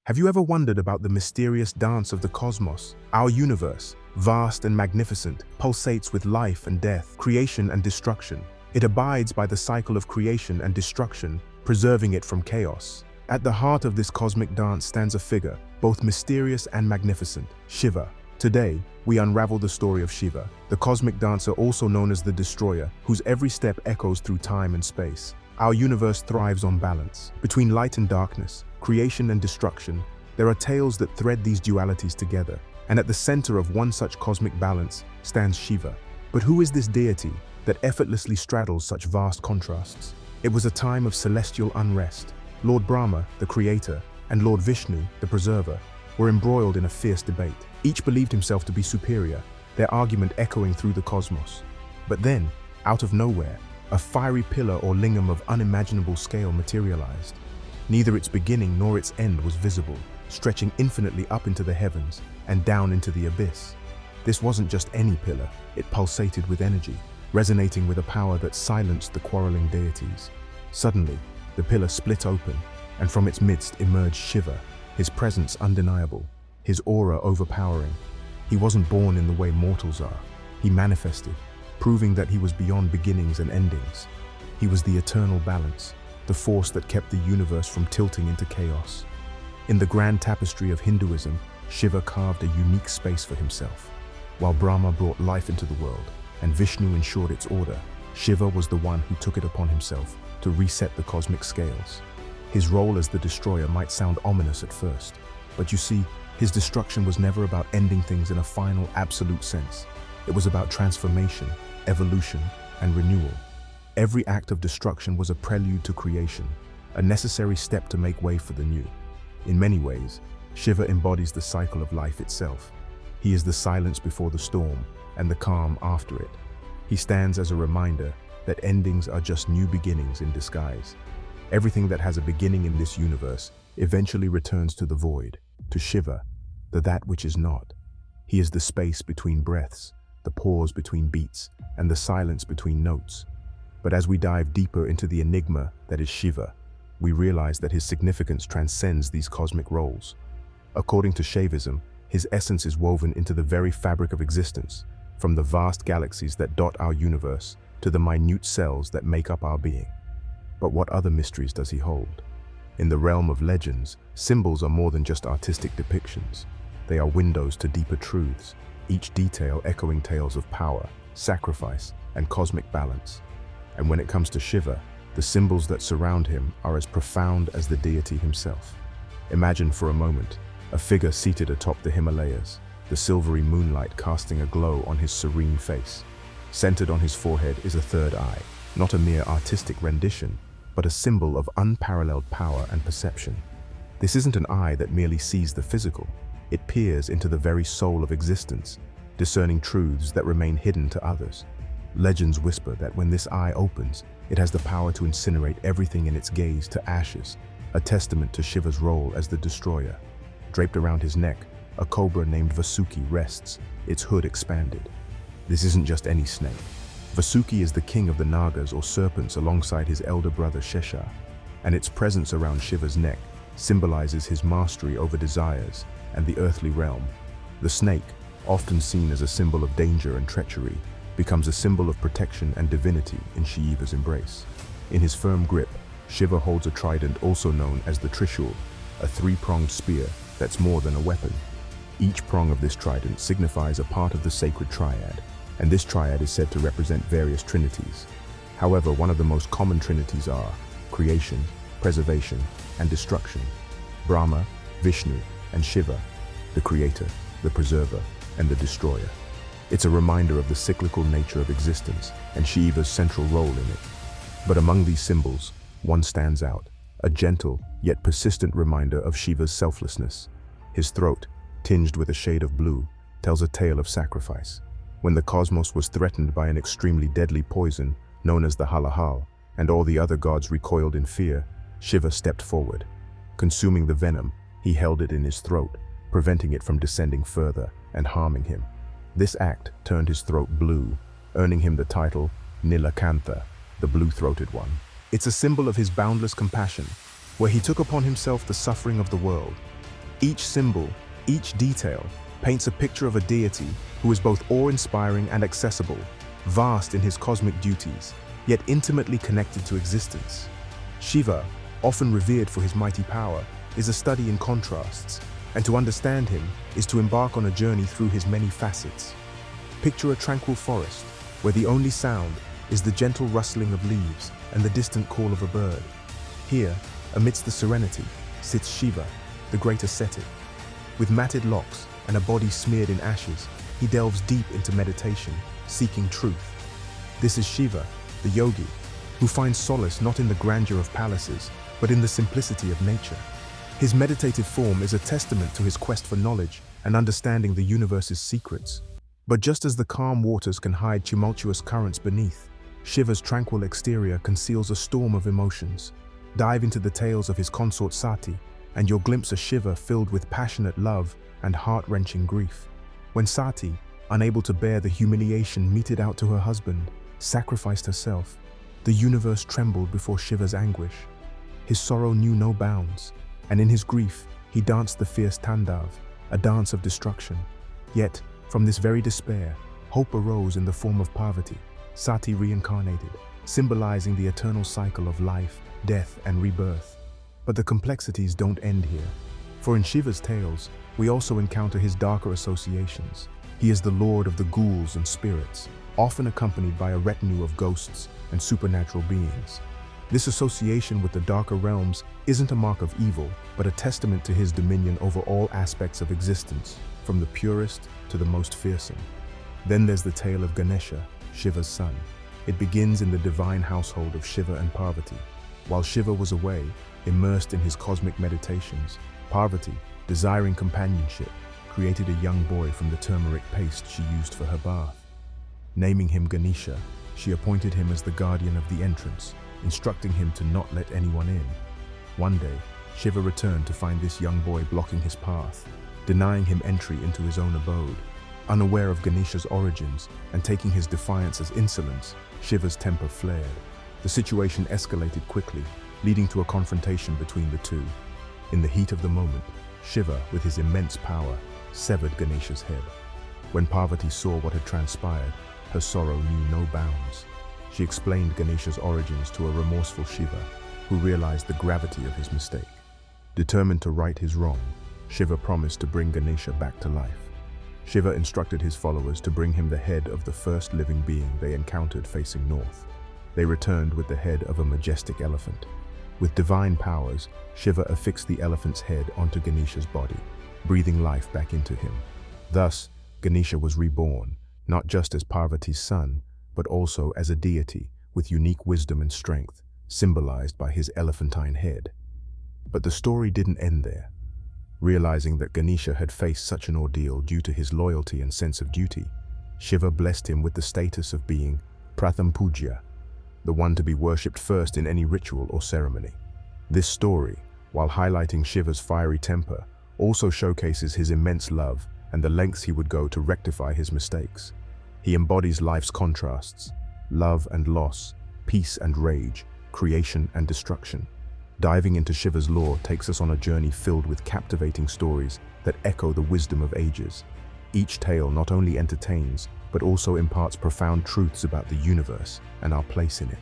Have you ever wondered about the mysterious dance of the cosmos? Our universe, vast and magnificent, pulsates with life and death, creation and destruction. It abides by the cycle of creation and destruction, preserving it from chaos. At the heart of this cosmic dance stands a figure, both mysterious and magnificent, Shiva. Today, we unravel the story of Shiva, the cosmic dancer also known as the Destroyer, whose every step echoes through time and space. Our universe thrives on balance. Between light and darkness, creation and destruction, there are tales that thread these dualities together, and at the center of one such cosmic balance stands Shiva. But who is this deity that effortlessly straddles such vast contrasts? It was a time of celestial unrest. Lord Brahma, the creator, and Lord Vishnu, the preserver, were embroiled in a fierce debate. Each believed himself to be superior, their argument echoing through the cosmos. But then, out of nowhere, a fiery pillar or lingam of unimaginable scale materialized. Neither its beginning nor its end was visible, stretching infinitely up into the heavens and down into the abyss. This wasn't just any pillar, it pulsated with energy, resonating with a power that silenced the quarreling deities. Suddenly, the pillar split open, and from its midst emerged Shiva, his presence undeniable, his aura overpowering. He wasn't born in the way mortals are. He manifested, proving that he was beyond beginnings and endings. He was the eternal balance, the force that kept the universe from tilting into chaos. In the grand tapestry of Hinduism, Shiva carved a unique space for himself. While Brahma brought life into the world, and Vishnu ensured its order, Shiva was the one who took it upon himself to reset the cosmic scales. His role as the destroyer might sound ominous at first, but you see, his destruction was never about ending things in a final, absolute sense. It was about transformation, evolution, and renewal. Every act of destruction was a prelude to creation, a necessary step to make way for the new. In many ways, Shiva embodies the cycle of life itself. He is the silence before the storm and the calm after it. He stands as a reminder that endings are just new beginnings in disguise. Everything that has a beginning in this universe eventually returns to the void, to Shiva, the that which is not. He is the space between breaths, the pause between beats, and the silence between notes. But as we dive deeper into the enigma that is Shiva, we realize that his significance transcends these cosmic roles. According to Shaivism, his essence is woven into the very fabric of existence, from the vast galaxies that dot our universe to the minute cells that make up our being. But what other mysteries does he hold? In the realm of legends, symbols are more than just artistic depictions. They are windows to deeper truths, each detail echoing tales of power, sacrifice, and cosmic balance. And when it comes to Shiva, the symbols that surround him are as profound as the deity himself. Imagine for a moment a figure seated atop the Himalayas, the silvery moonlight casting a glow on his serene face. Centered on his forehead is a third eye, not a mere artistic rendition, but a symbol of unparalleled power and perception. This isn't an eye that merely sees the physical. It peers into the very soul of existence, discerning truths that remain hidden to others. Legends whisper that when this eye opens, it has the power to incinerate everything in its gaze to ashes, a testament to Shiva's role as the destroyer. Draped around his neck, a cobra named Vasuki rests, its hood expanded. This isn't just any snake. Vasuki is the king of the Nagas or serpents alongside his elder brother Shesha, and its presence around Shiva's neck symbolizes his mastery over desires and the earthly realm. The snake, often seen as a symbol of danger and treachery, becomes a symbol of protection and divinity in Shiva's embrace. In his firm grip, Shiva holds a trident also known as the Trishul, a three-pronged spear that's more than a weapon. Each prong of this trident signifies a part of the sacred triad, and this triad is said to represent various trinities. However, one of the most common trinities are creation, preservation, and destruction. Brahma, Vishnu, and Shiva, the creator, the preserver, and the destroyer. It's a reminder of the cyclical nature of existence and Shiva's central role in it. But among these symbols, one stands out, a gentle yet persistent reminder of Shiva's selflessness. His throat, tinged with a shade of blue, tells a tale of sacrifice. When the cosmos was threatened by an extremely deadly poison known as the halahal, and all the other gods recoiled in fear, Shiva stepped forward. Consuming the venom, he held it in his throat, preventing it from descending further and harming him. This act turned his throat blue, earning him the title Nilakantha, the blue-throated one. It's a symbol of his boundless compassion, where he took upon himself the suffering of the world. Each symbol, each detail, paints a picture of a deity who is both awe-inspiring and accessible, vast in his cosmic duties, yet intimately connected to existence. Shiva, often revered for his mighty power, is a study in contrasts, and to understand him is to embark on a journey through his many facets. Picture a tranquil forest, where the only sound is the gentle rustling of leaves and the distant call of a bird. Here, amidst the serenity, sits Shiva, the great ascetic. With matted locks and a body smeared in ashes, he delves deep into meditation, seeking truth. This is Shiva, the yogi, who finds solace not in the grandeur of palaces, but in the simplicity of nature. His meditative form is a testament to his quest for knowledge and understanding the universe's secrets. But just as the calm waters can hide tumultuous currents beneath, Shiva's tranquil exterior conceals a storm of emotions. Dive into the tales of his consort Sati, and you'll glimpse a Shiva filled with passionate love and heart-wrenching grief. When Sati, unable to bear the humiliation meted out to her husband, sacrificed herself, the universe trembled before Shiva's anguish. His sorrow knew no bounds, and in his grief, he danced the fierce Tandav, a dance of destruction. Yet, from this very despair, hope arose in the form of Parvati, Sati reincarnated, symbolizing the eternal cycle of life, death, and rebirth. But the complexities don't end here. For in Shiva's tales, we also encounter his darker associations. He is the lord of the ghouls and spirits, often accompanied by a retinue of ghosts and supernatural beings. This association with the darker realms isn't a mark of evil, but a testament to his dominion over all aspects of existence, from the purest to the most fearsome. Then there's the tale of Ganesha, Shiva's son. It begins in the divine household of Shiva and Parvati. While Shiva was away, immersed in his cosmic meditations, Parvati, desiring companionship, created a young boy from the turmeric paste she used for her bath. Naming him Ganesha, she appointed him as the guardian of the entrance, instructing him to not let anyone in. One day, Shiva returned to find this young boy blocking his path, denying him entry into his own abode. Unaware of Ganesha's origins and taking his defiance as insolence, Shiva's temper flared. The situation escalated quickly, leading to a confrontation between the two. In the heat of the moment, Shiva, with his immense power, severed Ganesha's head. When Parvati saw what had transpired, her sorrow knew no bounds. She explained Ganesha's origins to a remorseful Shiva, who realized the gravity of his mistake. Determined to right his wrong, Shiva promised to bring Ganesha back to life. Shiva instructed his followers to bring him the head of the first living being they encountered facing north. They returned with the head of a majestic elephant. With divine powers, Shiva affixed the elephant's head onto Ganesha's body, breathing life back into him. Thus, Ganesha was reborn, not just as Parvati's son, but also as a deity with unique wisdom and strength, symbolized by his elephantine head. But the story didn't end there. Realizing that Ganesha had faced such an ordeal due to his loyalty and sense of duty, Shiva blessed him with the status of being Pratham Pujya, the one to be worshipped first in any ritual or ceremony. This story, while highlighting Shiva's fiery temper, also showcases his immense love and the lengths he would go to rectify his mistakes. He embodies life's contrasts, love and loss, peace and rage, creation and destruction. Diving into Shiva's lore takes us on a journey filled with captivating stories that echo the wisdom of ages. Each tale not only entertains, but also imparts profound truths about the universe and our place in it.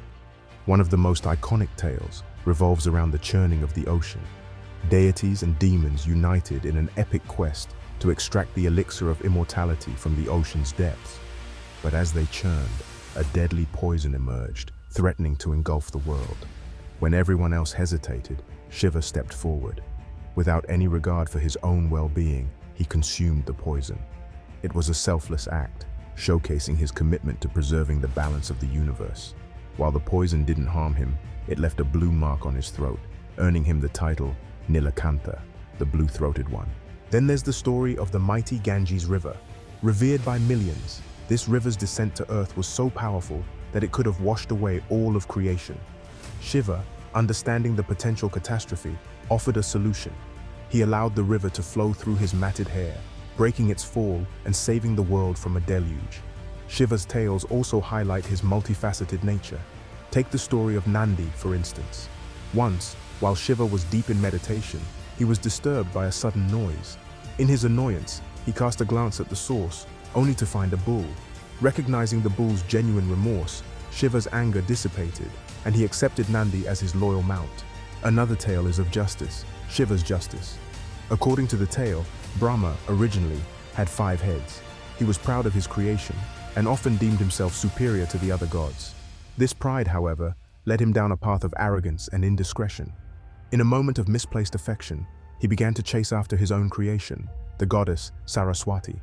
One of the most iconic tales revolves around the churning of the ocean. Deities and demons united in an epic quest to extract the elixir of immortality from the ocean's depths. But as they churned, a deadly poison emerged, threatening to engulf the world. When everyone else hesitated, Shiva stepped forward. Without any regard for his own well-being, he consumed the poison. It was a selfless act, showcasing his commitment to preserving the balance of the universe. While the poison didn't harm him, it left a blue mark on his throat, earning him the title Nilakantha, the blue-throated one. Then there's the story of the mighty Ganges River. Revered by millions, this river's descent to earth was so powerful that it could have washed away all of creation. Shiva, understanding the potential catastrophe, offered a solution. He allowed the river to flow through his matted hair, breaking its fall and saving the world from a deluge. Shiva's tales also highlight his multifaceted nature. Take the story of Nandi, for instance. Once, while Shiva was deep in meditation, He was disturbed by a sudden noise. In his annoyance, he cast a glance at the source, only to find a bull. Recognizing the bull's genuine remorse, Shiva's anger dissipated, and he accepted Nandi as his loyal mount. Another tale is of justice, Shiva's justice. According to the tale, Brahma, originally, had 5 heads. He was proud of his creation, and often deemed himself superior to the other gods. This pride, however, led him down a path of arrogance and indiscretion. In a moment of misplaced affection, he began to chase after his own creation, the goddess Saraswati.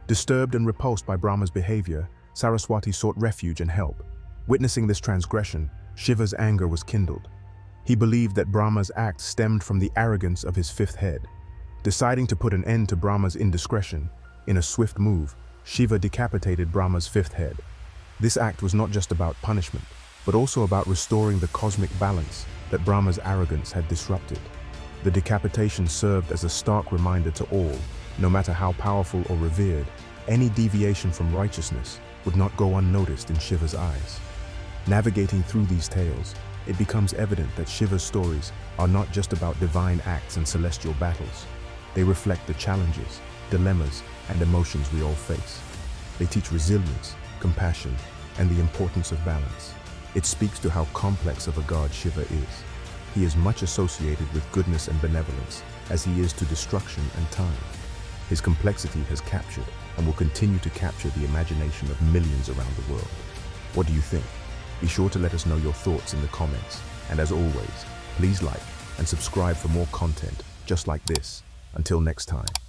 Disturbed and repulsed by Brahma's behavior, Saraswati sought refuge and help. Witnessing this transgression, Shiva's anger was kindled. He believed that Brahma's act stemmed from the arrogance of his 5th head. Deciding to put an end to Brahma's indiscretion, in a swift move, Shiva decapitated Brahma's 5th head. This act was not just about punishment, but also about restoring the cosmic balance that Brahma's arrogance had disrupted. The decapitation served as a stark reminder to all, no matter how powerful or revered, any deviation from righteousness would not go unnoticed in Shiva's eyes. Navigating through these tales, it becomes evident that Shiva's stories are not just about divine acts and celestial battles. They reflect the challenges, dilemmas, and emotions we all face. They teach resilience, compassion, and the importance of balance. It speaks to how complex of a god Shiva is. He is much associated with goodness and benevolence, as he is to destruction and time. His complexity has captured and will continue to capture the imagination of millions around the world. What do you think? Be sure to let us know your thoughts in the comments. And as always, please like and subscribe for more content just like this. Until next time.